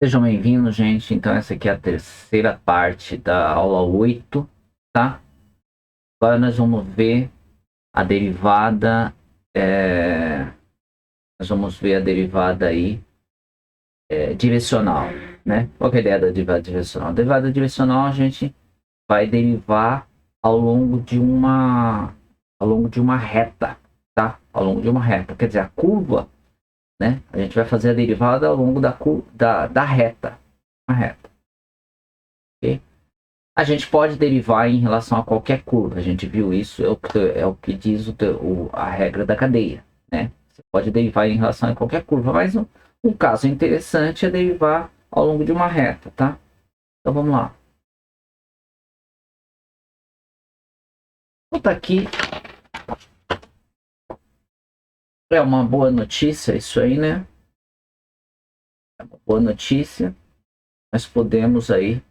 Sejam bem-vindos, gente. Então, essa aqui é a terceira parte da aula 8, tá? Agora nós vamos ver a derivada, nós vamos ver a derivada aí, direcional, né? Qual que é a ideia da derivada direcional? A derivada direcional a gente vai derivar ao longo de uma reta, tá? Ao longo de uma reta, quer dizer, a curva, né? A gente vai fazer a derivada ao longo da reta, uma reta, ok? A gente pode derivar em relação a qualquer curva. A gente viu isso, é o que diz a regra da cadeia, né? Você pode derivar em relação a qualquer curva, mas um caso interessante é derivar ao longo de uma reta, tá? Então vamos lá. Então tá aqui. É uma boa notícia isso aí, né? É uma boa notícia. Nós podemos aí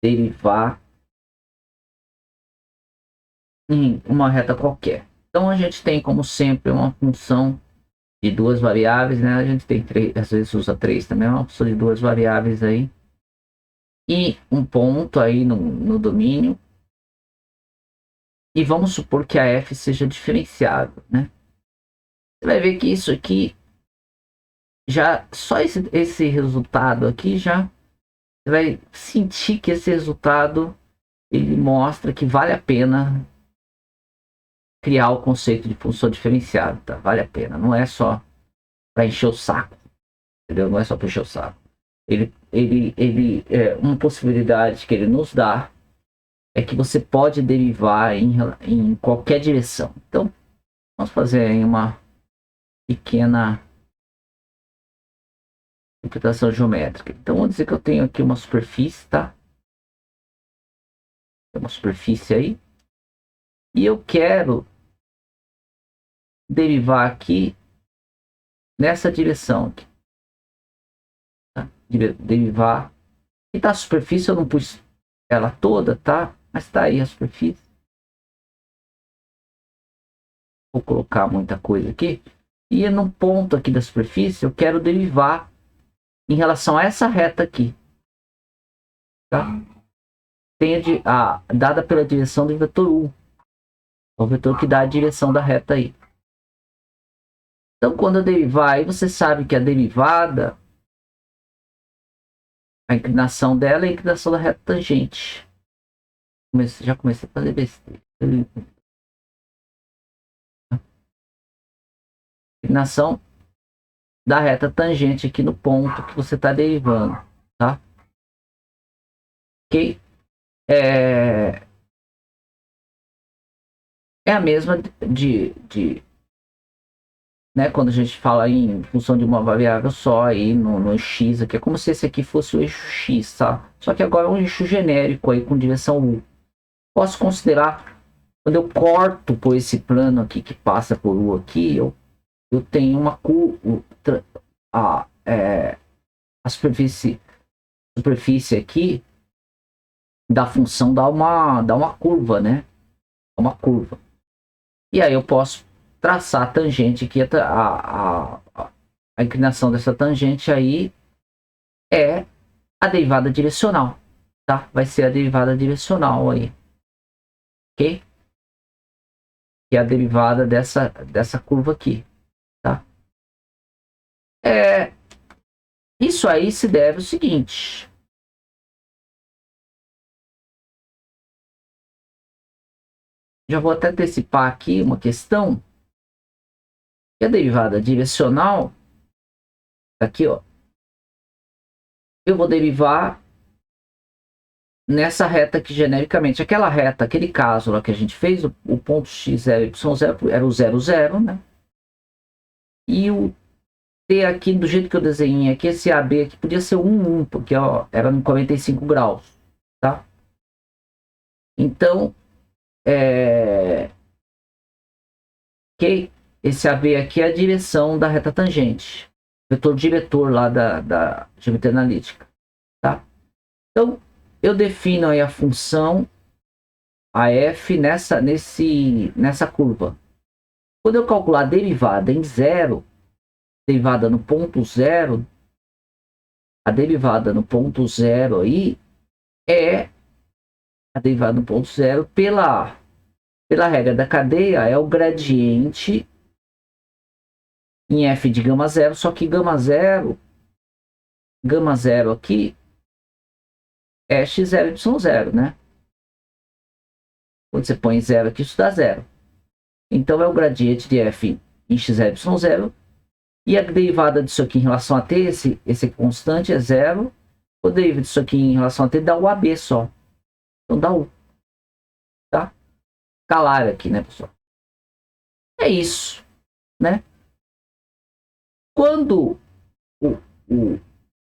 derivar em uma reta qualquer. Então a gente tem, como sempre, uma função de duas variáveis, né? A gente tem três, às vezes usa três também, uma opção de duas variáveis aí. E um ponto aí no domínio. E vamos supor que a f seja diferenciável, né? Você vai ver que isso aqui, já só esse resultado aqui já, você vai sentir que esse resultado, ele mostra que vale a pena criar o conceito de função diferenciável, tá? Vale a pena, não é só para encher o saco, entendeu? Não é só para encher o saco. Ele é uma possibilidade que ele nos dá é que você pode derivar em qualquer direção. Então, vamos fazer aí uma pequena interpretação geométrica. Então, vamos dizer que eu tenho aqui uma superfície, tá? Tem uma superfície aí. E eu quero derivar aqui nessa direção aqui. Tá? Derivar. E tá a superfície, eu não pus ela toda, tá? Mas tá aí a superfície. Vou colocar muita coisa aqui. E no ponto aqui da superfície, eu quero derivar em relação a essa reta aqui. Tá? Tende a dada pela direção do vetor U. É o vetor que dá a direção da reta aí. Então, quando eu derivar, aí você sabe que a derivada, a inclinação dela é a inclinação da reta tangente. Já comecei a fazer besteira. Inclinação da reta tangente aqui no ponto que você está derivando, tá? Ok? É a mesma né, quando a gente fala em função de uma variável só aí no x aqui, é como se esse aqui fosse o eixo x, tá? Só que agora é um eixo genérico aí com direção U. Posso considerar, quando eu corto por esse plano aqui que passa por U aqui, eu tenho uma curva, a superfície aqui da função dá uma curva, né? Uma curva. E aí eu posso traçar a tangente aqui, a inclinação dessa tangente aí é a derivada direcional, tá? Vai ser a derivada direcional aí, ok? Que é a derivada dessa curva aqui, tá? Isso aí se deve ao seguinte. Já vou até antecipar aqui uma questão. Que a derivada direcional, aqui ó, eu vou derivar nessa reta aqui genericamente. Aquela reta, aquele caso lá que a gente fez, o ponto x0, y0 era o 0, 0, né? E o T aqui, do jeito que eu desenhei aqui, esse AB aqui podia ser 1, 1, porque ó, era em 45 graus, tá? Então, ok? Esse AB aqui é a direção da reta tangente. Vetor diretor lá da geometria analítica, tá? Então, eu defino aí a função a f nessa curva. Quando eu calcular a derivada em zero, derivada no ponto zero, a derivada no ponto zero aí é a derivada no ponto zero pela regra da cadeia, é o gradiente em f de gama zero, só que gama zero aqui é x0, y0, né? Quando você põe zero aqui, isso dá zero. Então é o gradiente de f em x0, y0. E a derivada disso aqui em relação a t, esse constante é zero. O derivado disso aqui em relação a t dá o AB só. Então dá U. Tá? Escalar aqui, né, pessoal? É isso, né? Quando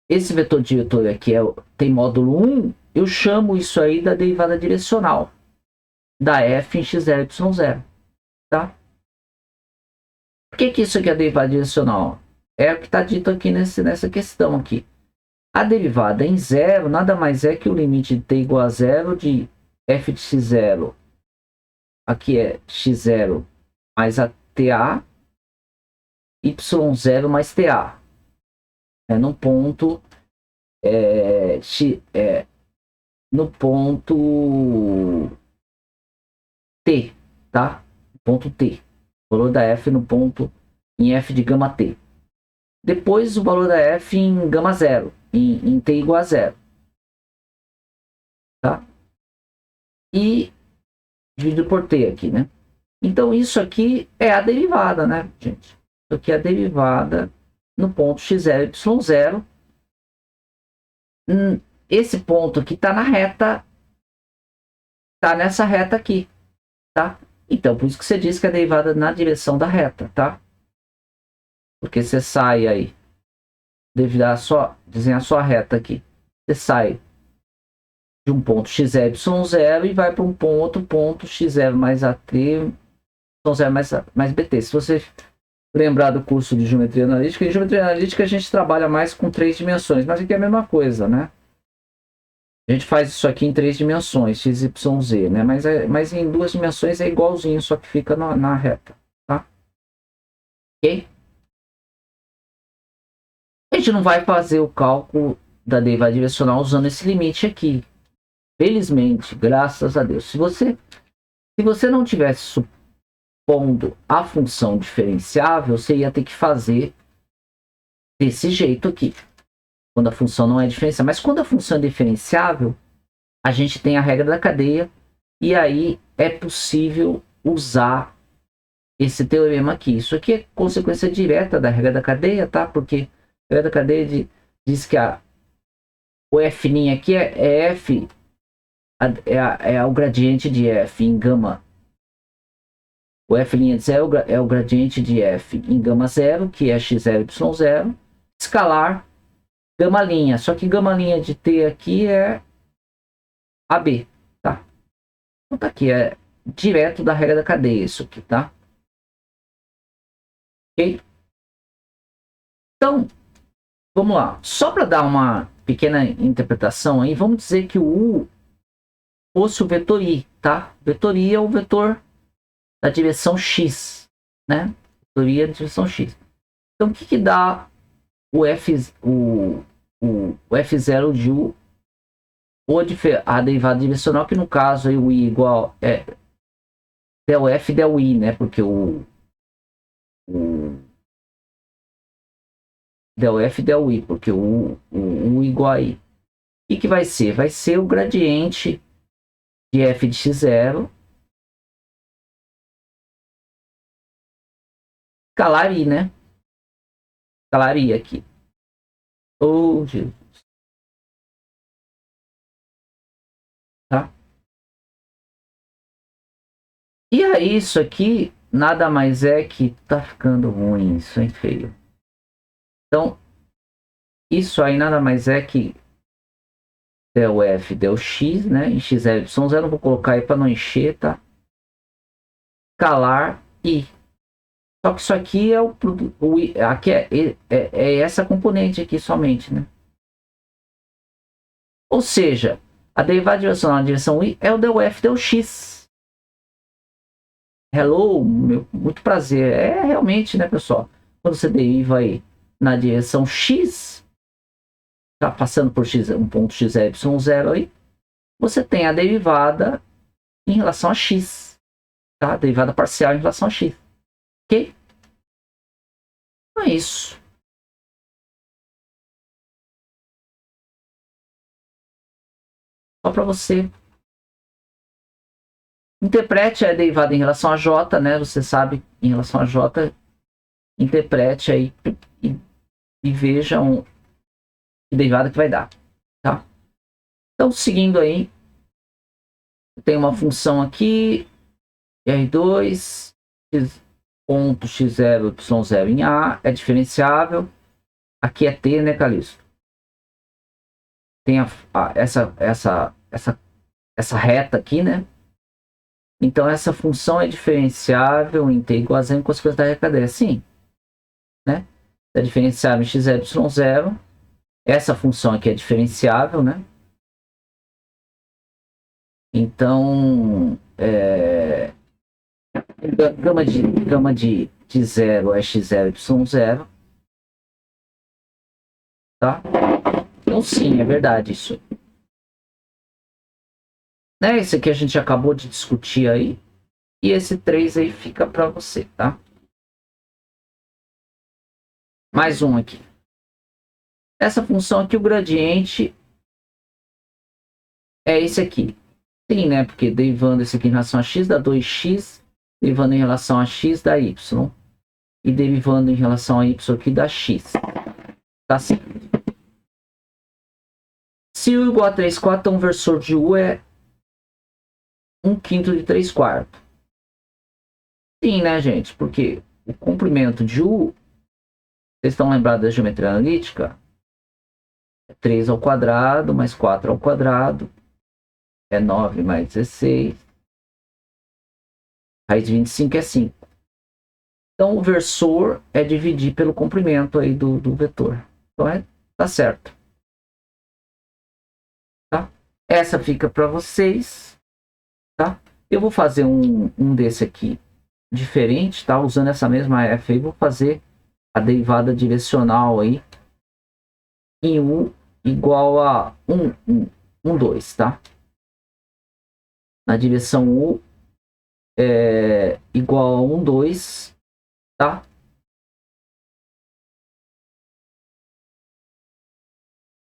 esse vetor diretor aqui tem módulo 1, eu chamo isso aí da derivada direcional da f em x0, y0. Tá? Por que isso aqui é a derivada direcional? É o que está dito aqui nessa questão aqui. A derivada em zero nada mais é que o limite de t igual a zero de f de x0. Aqui é x0 mais a ta, y0 mais ta. No ponto no ponto t, tá? Ponto t. O valor da f no ponto em f de gama t. Depois o valor da f em gama zero, em t igual a zero. Tá? E dividido por t aqui, né? Então isso aqui é a derivada, né, gente? Isso aqui é a derivada no ponto x0, y0. Esse ponto aqui está na reta, está nessa reta aqui, tá? Então, por isso que você diz que é a derivada na direção da reta, tá? Porque você sai aí, desenhar só a reta aqui. Você sai de um ponto x0, y0 e vai para um ponto x0 mais at, y0 mais bt. Se você lembrar do curso de geometria analítica, em geometria analítica a gente trabalha mais com 3 dimensões, mas aqui é a mesma coisa, né? A gente faz isso aqui em 3 dimensões, x, y, z, né? Mas em 2 dimensões é igualzinho, só que fica na reta, tá? Ok? A gente não vai fazer o cálculo da derivada direcional usando esse limite aqui. Felizmente, graças a Deus. Se você não tivesse supondo a função diferenciável, você ia ter que fazer desse jeito aqui. Quando a função não é diferenciável. Mas quando a função é diferenciável, a gente tem a regra da cadeia. E aí é possível usar esse teorema aqui. Isso aqui é consequência direta da regra da cadeia, tá? Porque a regra da cadeia diz que o f' aqui é f, é o gradiente de f em gama. O f' de zero é o gradiente de f em gama zero, que é x0, y0. Escalar gama linha. Só que gama linha de t aqui é AB, tá? Então tá aqui, é direto da regra da cadeia isso aqui, tá? Ok? Então, vamos lá. Só para dar uma pequena interpretação aí, vamos dizer que o U fosse o vetor I, tá? O vetor I é o vetor da direção X, né? Vetor I é a direção X. Então, o que dá o F0 de U, ou a derivada direcional, que no caso aí o I igual del F del I, né? Porque o del F del I, porque o U igual a I. O que vai ser? Vai ser o gradiente de f de x0 escalar I, né? Escalar I aqui. Oh, Jesus. Tá? E aí, isso aqui nada mais é que tá ficando ruim, isso é feio. Então, isso aí nada mais é que del f, del x, né? Em x0, y0, vou colocar aí para não encher, tá? Escalar I. Só que isso aqui aqui é essa componente aqui somente, né? Ou seja, a derivada direcional na direção I é o del f del x. Hello, muito prazer. É realmente, né, pessoal? Quando você deriva aí na direção x, tá passando por x, um ponto x é y0 aí, você tem a derivada em relação a x, tá? Derivada parcial em relação a x, ok? Então é isso. Só para você. Interprete a derivada em relação a j, né? Você sabe, em relação a j, interprete aí e veja que derivada que vai dar, tá? Então, seguindo aí, tem uma função aqui, R2, ponto x0, y0 em A, é diferenciável. Aqui é T, né, Calixto? Tem essa reta aqui, né? Então, essa função é diferenciável em T igual a zero em consequência da reta dela. Sim, né? É diferenciável em x0, y0. Essa função aqui é diferenciável, né? Então, gama de 0 é x0, y0. Tá? Então, sim, é verdade isso. Né? Esse aqui a gente acabou de discutir aí. E esse 3 aí fica para você, tá? Mais um aqui. Essa função aqui, o gradiente é esse aqui. Sim, né? Porque derivando esse aqui em relação a x dá 2x, derivando em relação a x dá y. E derivando em relação a y aqui dá x. Tá certo? Se u igual a 3/4, então o versor de u é 1/5 de 3/4. Sim, né, gente? Porque o comprimento de u, vocês estão lembrados da geometria analítica? É 3 ao quadrado mais 4 ao quadrado. É 9 mais 16. Raiz de 25 é 5. Então, o versor é dividir pelo comprimento aí do vetor. Então, tá certo. Tá? Essa fica para vocês. Tá? Eu vou fazer um desse aqui diferente, tá? Usando essa mesma f aí, vou fazer a derivada direcional aí em u igual a 2, tá? Na direção u é igual a 2, tá?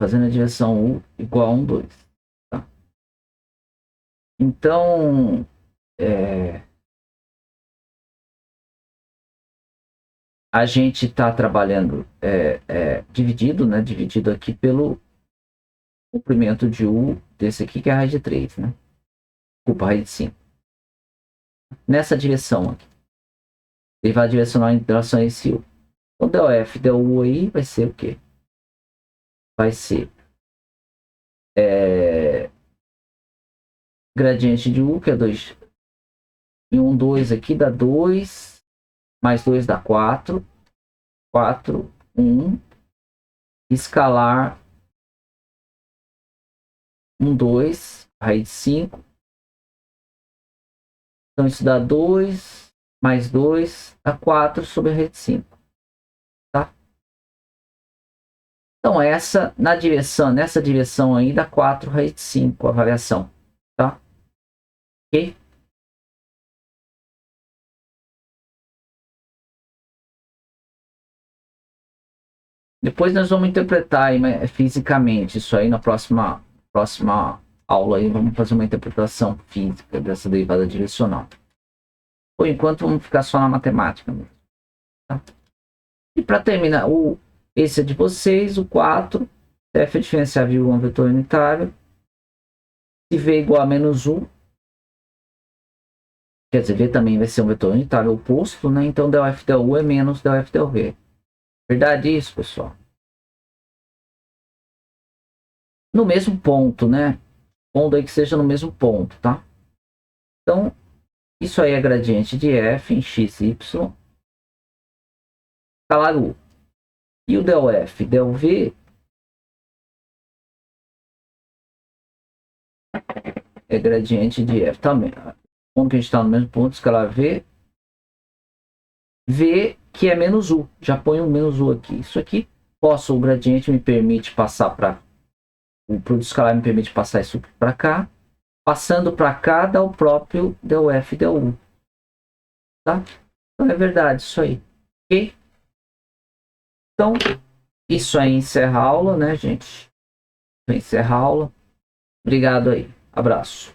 Fazendo a direção u igual a 2, tá? Então, a gente está trabalhando dividido, né? Dividido aqui pelo comprimento de u desse aqui, que é a raiz de 3, né? Desculpa, a raiz de 5. Nessa direção aqui. Derivada direcional em relação a esse u. Então, del f, del u aí vai ser o quê? Vai ser gradiente de u, que é 2. E 2 aqui dá 2. Mais 2 dá 4. 4, 1. Escalar 2, raiz de 5. Então, isso dá 2, mais 2, dá 4 sobre a raiz de 5. Tá? Então, nessa direção aí, dá 4 raiz de 5, a variação. Tá? Ok? Depois nós vamos interpretar aí, fisicamente isso aí na próxima aula. Aí vamos fazer uma interpretação física dessa derivada direcional. Por enquanto, vamos ficar só na matemática mesmo. Tá? E para terminar, esse é de vocês, o 4. F é diferenciável um vetor unitário. Se V igual a menos 1, quer dizer, V também vai ser um vetor unitário oposto, né? Então, del F del U é menos del F del V. Verdade isso, pessoal? No mesmo ponto, né? Pondo aí que seja no mesmo ponto, tá? Então, isso aí é gradiente de F em x, y. Escalar U. E o del F, del V é gradiente de F também. Como que a gente está no mesmo ponto, escalar V. V que é menos U. Já põe um menos U aqui. Isso aqui o gradiente me permite passar para o produto escalar, me permite passar isso para cá. Passando para cá dá o próprio DUF DU. Tá? Então é verdade isso aí. Ok? Então, isso aí encerra a aula, né, gente? Encerra a aula. Obrigado aí. Abraço.